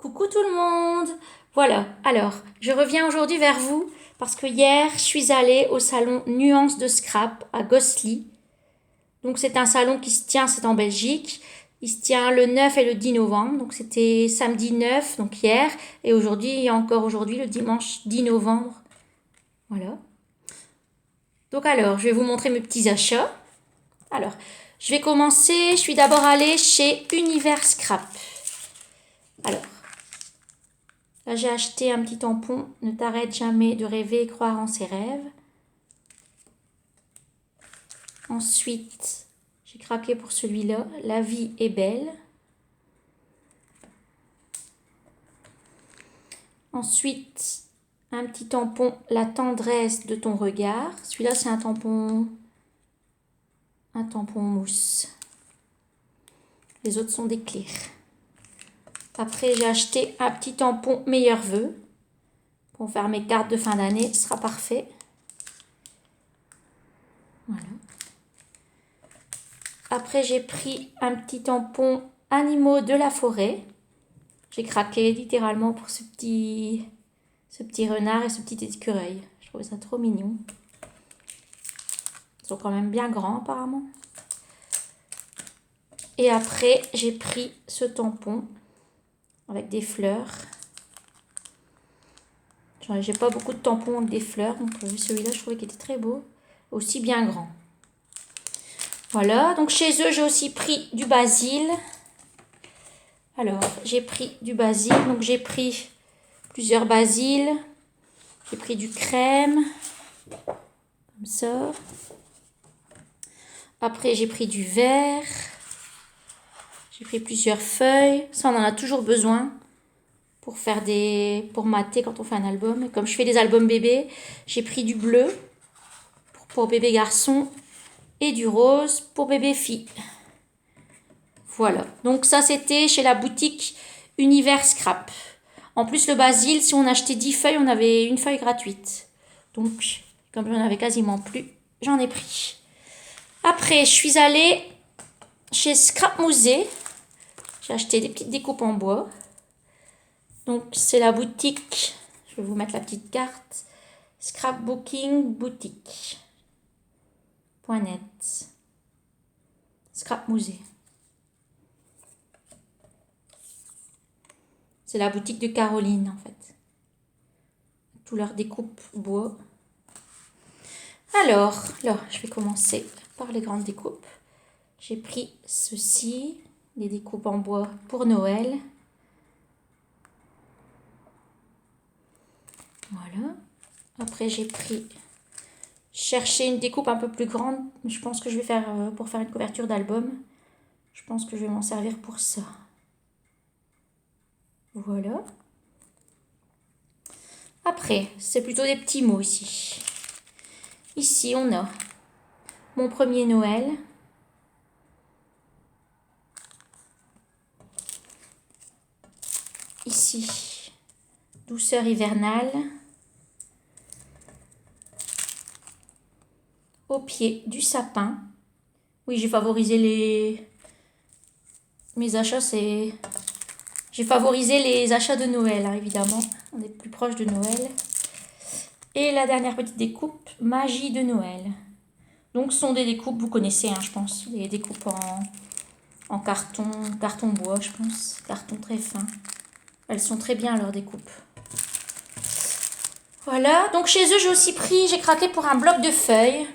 Coucou tout le monde. Voilà, alors, je reviens aujourd'hui vers vous parce que hier, je suis allée au salon Nuances de Scrap à Gosselies. Donc c'est un salon qui se tient, c'est en Belgique. Il se tient le 9 et le 10 novembre. Donc c'était samedi 9, donc hier. Et aujourd'hui, et encore aujourd'hui, le dimanche 10 novembre. Voilà. Donc alors, je vais vous montrer mes petits achats. Alors, je vais commencer. Je suis d'abord allée chez Univers Scrap. Alors, là, j'ai acheté un petit tampon. Ne t'arrête jamais de rêver et croire en ses rêves. Ensuite, j'ai craqué pour celui-là. La vie est belle. Ensuite, un petit tampon. La tendresse de ton regard. Celui-là, c'est un tampon mousse. Les autres sont des clear. Après, j'ai acheté un petit tampon meilleurs vœux. Pour faire mes cartes de fin d'année, ce sera parfait. Voilà. Après, j'ai pris un petit tampon animaux de la forêt. J'ai craqué littéralement pour ce petit renard et ce petit écureuil. Je trouvais ça trop mignon. Ils sont quand même bien grands apparemment. Et après, j'ai pris ce tampon avec des fleurs. J'ai pas beaucoup de tampons avec des fleurs, donc celui-là, je trouvais qu'il était très beau. Aussi bien grand. Voilà, donc chez eux, j'ai aussi pris du basil. Alors, j'ai pris du basil, donc j'ai pris plusieurs basiles. J'ai pris du crème, comme ça. Après, j'ai pris du vert. J'ai pris plusieurs feuilles. Ça, on en a toujours besoin pour mater quand on fait un album. Et comme je fais des albums bébés, j'ai pris du bleu pour bébé garçon et du rose pour bébé fille. Voilà. Donc ça, c'était chez la boutique Univers Scrap. En plus, le basil, si on achetait 10 feuilles, on avait une feuille gratuite. Donc, comme j'en avais quasiment plus, j'en ai pris. Après, je suis allée chez Scrap Musée. J'ai acheté des petites découpes en bois. Donc, c'est la boutique. Je vais vous mettre la petite carte. Scrapbooking boutique. .net. Scrap Musée. C'est la boutique de Caroline, en fait. Tous leurs découpes bois. Alors, là, je vais commencer par les grandes découpes. J'ai pris ceci, les découpes en bois pour Noël. Voilà. Après, j'ai cherché une découpe un peu plus grande. Je pense que je vais faire pour faire une couverture d'album. Je pense que je vais m'en servir pour ça. Voilà. Après, c'est plutôt des petits mots ici. Ici, on a mon premier Noël. Ici, douceur hivernale. Au pied du sapin. Oui, j'ai favorisé mes achats, j'ai favorisé les achats de Noël, hein, évidemment. On est plus proche de Noël. Et la dernière petite découpe, magie de Noël. Donc, ce sont des découpes, vous connaissez, hein, je pense. Des découpes en carton bois, je pense. Carton très fin. Elles sont très bien, leurs découpes. Voilà. Donc, chez eux, j'ai craqué pour un bloc de feuilles.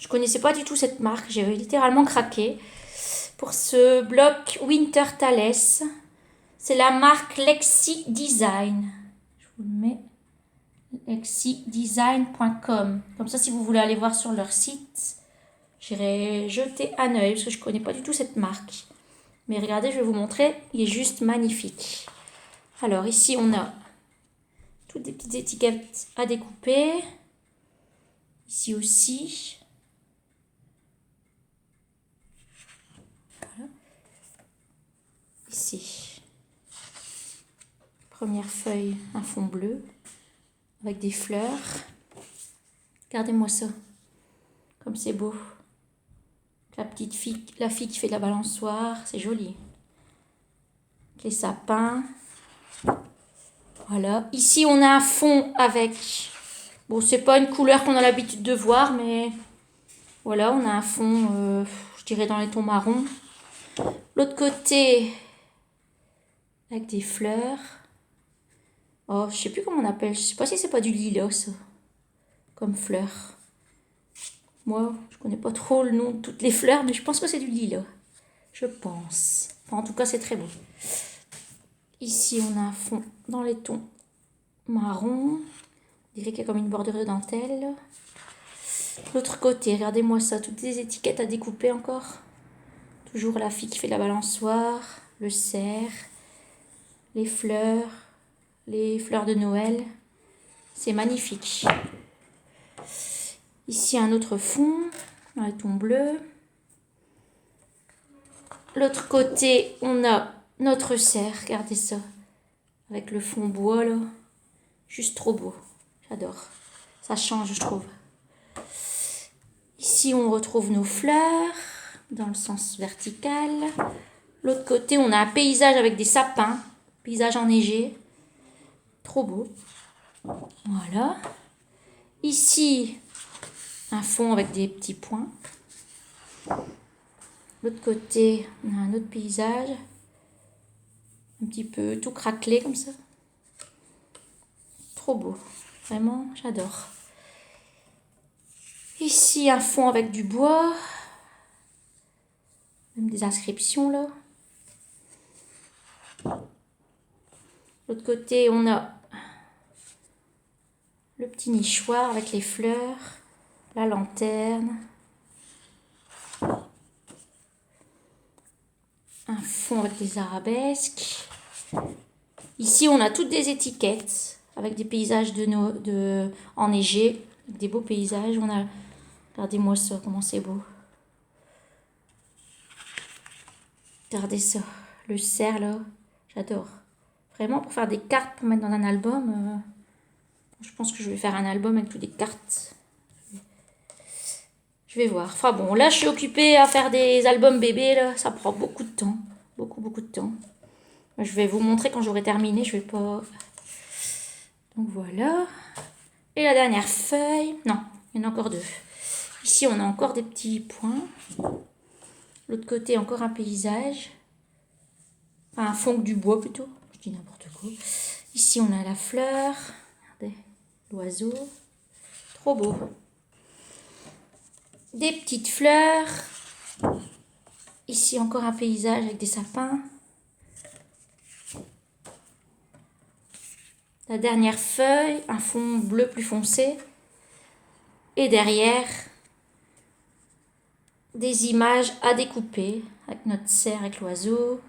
Je connaissais pas du tout cette marque. J'ai littéralement craqué pour ce bloc Winter Thales. C'est la marque Lexi Design. Je vous le mets. lexidesign.com. Comme ça, si vous voulez aller voir sur leur site, j'irai jeter un œil parce que je connais pas du tout cette marque. Mais regardez, je vais vous montrer. Il est juste magnifique. Alors ici, on a toutes des petites étiquettes à découper. Ici aussi. Voilà. Ici. Première feuille, un fond bleu avec des fleurs. Regardez-moi ça. Comme c'est beau. La fille qui fait de la balançoire, c'est joli. Les sapins. Voilà. Ici, on a un fond avec... Bon, c'est pas une couleur qu'on a l'habitude de voir, mais... Voilà, on a un fond, je dirais dans les tons marrons. L'autre côté, avec des fleurs. Oh, je sais plus comment on appelle. Je sais pas si c'est pas du lilas, ça. Comme fleur. Moi, je connais pas trop le nom de toutes les fleurs, mais je pense que c'est du lilas. Je pense. Enfin, en tout cas, c'est très beau. Ici, on a un fond dans les tons marron. On dirait qu'il y a comme une bordure de dentelle. L'autre côté, regardez-moi ça. Toutes les étiquettes à découper encore. Toujours la fille qui fait la balançoire. Le cerf. Les fleurs de Noël. C'est magnifique. Ici, un autre fond, dans les tons bleus. L'autre côté, on a notre cerf, regardez ça. Avec le fond bois, là. Juste trop beau. J'adore. Ça change, je trouve. Ici, on retrouve nos fleurs, dans le sens vertical. L'autre côté, on a un paysage avec des sapins. Paysage enneigé. Trop beau. Voilà. Ici, un fond avec des petits points. L'autre côté, on a un autre paysage. Un petit peu tout craquelé comme ça. Trop beau. Vraiment, j'adore. Ici, un fond avec du bois. Même des inscriptions là. L'autre côté, on a le petit nichoir avec les fleurs. La lanterne. Un fond avec des arabesques. Ici, on a toutes des étiquettes avec des paysages enneigés, des beaux paysages. On a, regardez-moi ça, comment c'est beau. Regardez ça, le cerf là, j'adore. Vraiment, pour faire des cartes pour mettre dans un album, je pense que je vais faire un album avec toutes les cartes. Je vais voir. Enfin bon, là, je suis occupée à faire des albums bébés, là. Ça prend beaucoup de temps. Beaucoup, beaucoup de temps. Je vais vous montrer quand j'aurai terminé. Je vais pas... Donc voilà. Et la dernière feuille. Non, il y en a encore deux. Ici, on a encore des petits points. L'autre côté, encore un paysage. Enfin, un fond du bois plutôt. Je dis n'importe quoi. Ici, on a la fleur. Regardez, l'oiseau. Trop beau. Des petites fleurs. Ici, encore un paysage avec des sapins. La dernière feuille, un fond bleu plus foncé. Et derrière, des images à découper avec notre cerf, avec l'oiseau.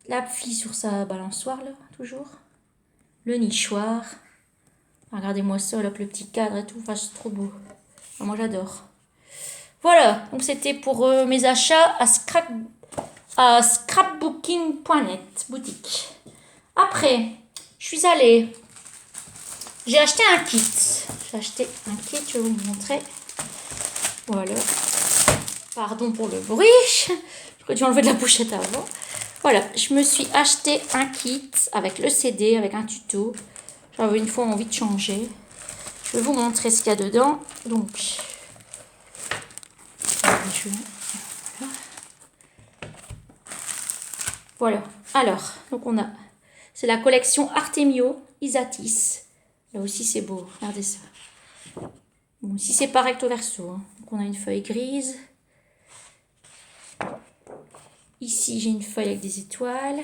La fille sur sa balançoire, là, toujours. Le nichoir. Regardez-moi ça, là, avec le petit cadre et tout. Enfin, c'est trop beau. Enfin, moi, j'adore. Voilà, donc c'était pour mes achats à scrapbooking.net, boutique. Après, je suis allée... J'ai acheté un kit. Je vais vous montrer. Voilà. Pardon pour le bruit. J'aurais dû enlever de la pochette avant. Voilà, je me suis acheté un kit avec le CD, avec un tuto. J'avais une fois envie de changer. Je vais vous montrer ce qu'il y a dedans. Donc, voilà. Alors, donc on a... C'est la collection Artemio Isatis. Là aussi, c'est beau. Regardez ça. Bon, ici, c'est pas recto verso. Hein. Donc, on a une feuille grise. Ici, j'ai une feuille avec des étoiles.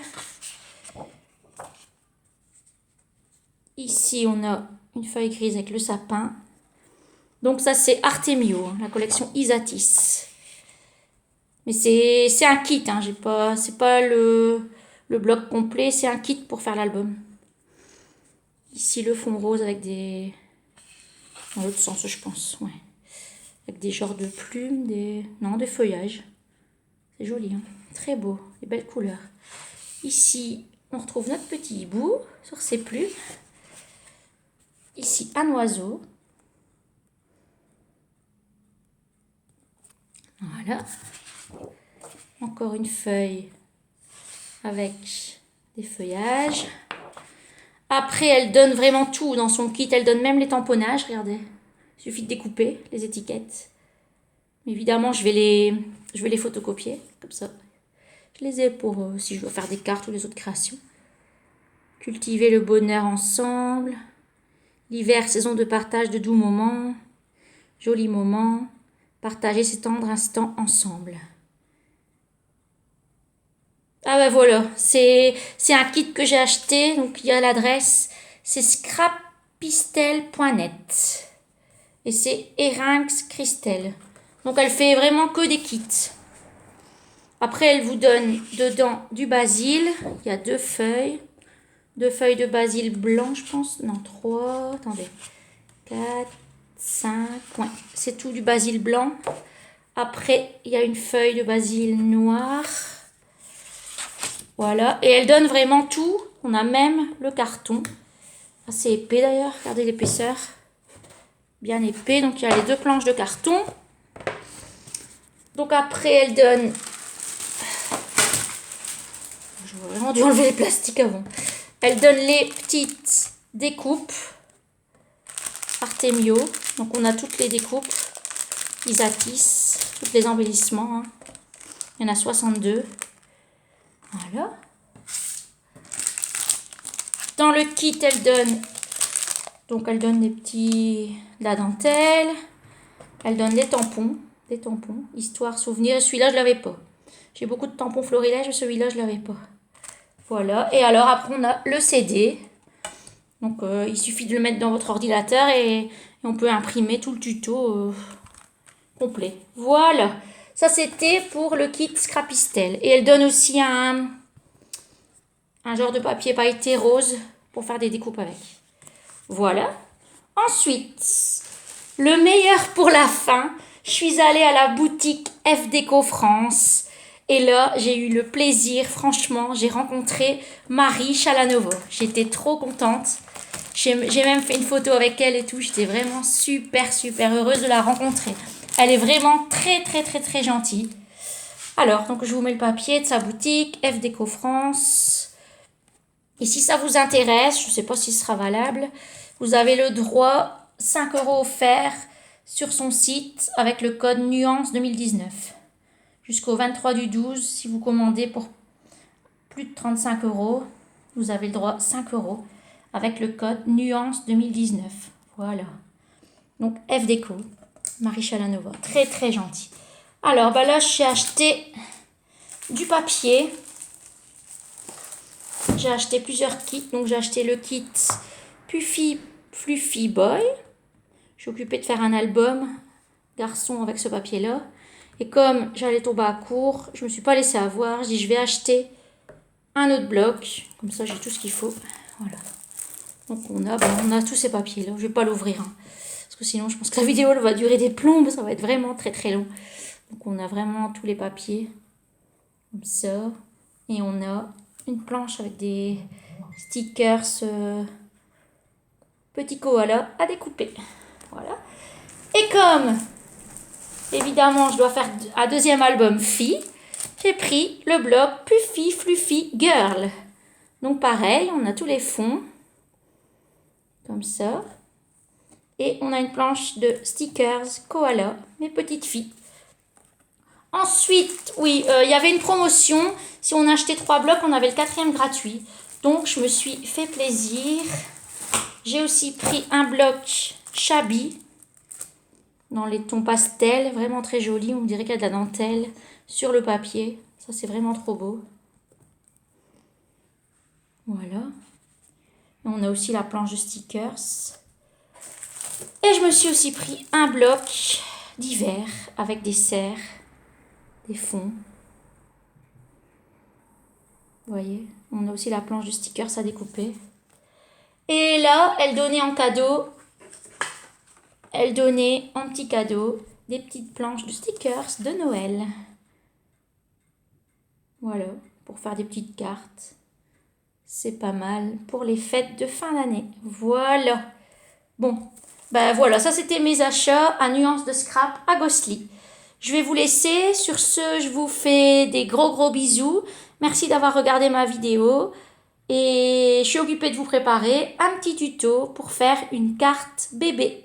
Ici, on a une feuille grise avec le sapin. Donc, ça, c'est Artemio, hein, la collection Isatis. Mais c'est un kit. Hein, c'est pas le bloc complet. C'est un kit pour faire l'album. Ici, le fond rose avec des... Dans l'autre sens, je pense. Ouais. Avec des genres de plumes, des feuillages. C'est joli, hein. Très beau, des belles couleurs. Ici, on retrouve notre petit hibou sur ses plumes. Ici, un oiseau. Voilà. Encore une feuille avec des feuillages. Après, elle donne vraiment tout dans son kit. Elle donne même les tamponnages, regardez. Il suffit de découper les étiquettes. Évidemment, je vais les photocopier, comme ça. Je les ai pour si je dois faire des cartes ou les autres créations. Cultiver le bonheur ensemble. L'hiver, saison de partage de doux moments. Jolis moments. Partager ces tendres instants ensemble. Ah ben voilà, c'est un kit que j'ai acheté, donc il y a l'adresse, c'est scrappistel.net et c'est Erinx Christelle. Donc elle fait vraiment que des kits. Après elle vous donne dedans du basil, il y a deux feuilles de basil blanc je pense, non 3, attendez, 4, 5, ouais, c'est tout du basil blanc. Après il y a une feuille de basil noir. Voilà, et elle donne vraiment tout. On a même le carton. Assez épais d'ailleurs, regardez l'épaisseur. Bien épais, donc il y a les deux planches de carton. Donc après, elle donne... J'aurais vraiment dû enlever les plastiques avant. Elle donne les petites découpes Artemio. Donc on a toutes les découpes. Isatis, tous les embellissements. Hein. Il y en a 62. Voilà. Dans le kit, elle donne de la dentelle. Elle donne des tampons, histoire, souvenir. Celui-là, je l'avais pas. J'ai beaucoup de tampons florilèges, mais celui-là, je l'avais pas. Voilà. Et alors, après, on a le CD. Donc, il suffit de le mettre dans votre ordinateur et on peut imprimer tout le tuto complet. Voilà. Ça, c'était pour le kit Scrapistel. Et elle donne aussi un genre de papier pailleté rose pour faire des découpes avec. Voilà. Ensuite, le meilleur pour la fin, je suis allée à la boutique F Déco France. Et là, j'ai eu le plaisir, franchement, j'ai rencontré Marie Chalanova. J'étais trop contente. J'ai même fait une photo avec elle et tout. J'étais vraiment super, super heureuse de la rencontrer. Elle est vraiment très, très, très, très gentille. Alors, donc je vous mets le papier de sa boutique, F Déco France. Et si ça vous intéresse, je ne sais pas si ce sera valable, vous avez le droit 5 € offerts sur son site avec le code Nuance 2019. Jusqu'au 23 du 12, si vous commandez pour plus de 35 €, vous avez le droit 5 € avec le code Nuance 2019. Voilà. Donc F Déco, Marie Chalanova, très très gentil. Alors bah là, j'ai acheté du papier. J'ai acheté plusieurs kits. Donc j'ai acheté le kit Puffy Fluffy Boy. Je suis occupée de faire un album garçon avec ce papier-là. Et comme j'allais tomber à court, je me suis pas laissée avoir. Je dis je vais acheter un autre bloc. Comme ça, j'ai tout ce qu'il faut. Voilà. Donc on a tous ces papiers-là. Je vais pas l'ouvrir. Hein, parce que sinon, je pense que la vidéo elle va durer des plombes. Ça va être vraiment très très long. Donc on a vraiment tous les papiers. Comme ça. Et on a une planche avec des stickers petit koala à découper. Voilà. Et comme, évidemment, je dois faire un deuxième album fille, j'ai pris le bloc Puffy Fluffy Girl. Donc pareil, on a tous les fonds. Comme ça. Et on a une planche de stickers koala, mes petites filles. Ensuite, oui, il y avait une promotion. Si on achetait 3 blocs, on avait le 4e gratuit. Donc, je me suis fait plaisir. J'ai aussi pris un bloc Shabby dans les tons pastels. Vraiment très joli. On dirait qu'il y a de la dentelle sur le papier. Ça, c'est vraiment trop beau. Voilà. Et on a aussi la planche de stickers. Et je me suis aussi pris un bloc d'hiver avec des serres. Des fonds. Vous voyez, on a aussi la planche de stickers à découper. Et là, elle donnait en petit cadeau des petites planches de stickers de Noël. Voilà, pour faire des petites cartes. C'est pas mal pour les fêtes de fin d'année. Voilà. Bon, ben voilà, ça c'était mes achats à Nuance de Scrap à Gosselies. Je vais vous laisser. Sur ce, je vous fais des gros bisous. Merci d'avoir regardé ma vidéo. Et je suis occupée de vous préparer un petit tuto pour faire une carte bébé.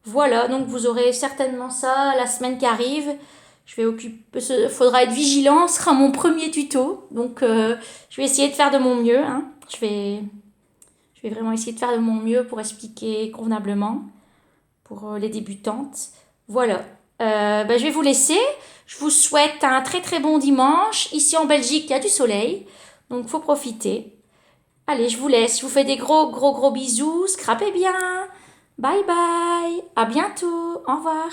Voilà, donc vous aurez certainement ça la semaine qui arrive. Faudra être vigilant, ce sera mon premier tuto. Donc je vais essayer de faire de mon mieux, hein. Je vais vraiment essayer de faire de mon mieux pour expliquer convenablement pour les débutantes. Voilà. Je vais vous laisser. Je vous souhaite un très très bon dimanche. Ici en Belgique, il y a du soleil, donc faut profiter. Allez, je vous laisse. Je vous fais des gros gros gros bisous. Scrapez bien. Bye bye. À bientôt. Au revoir.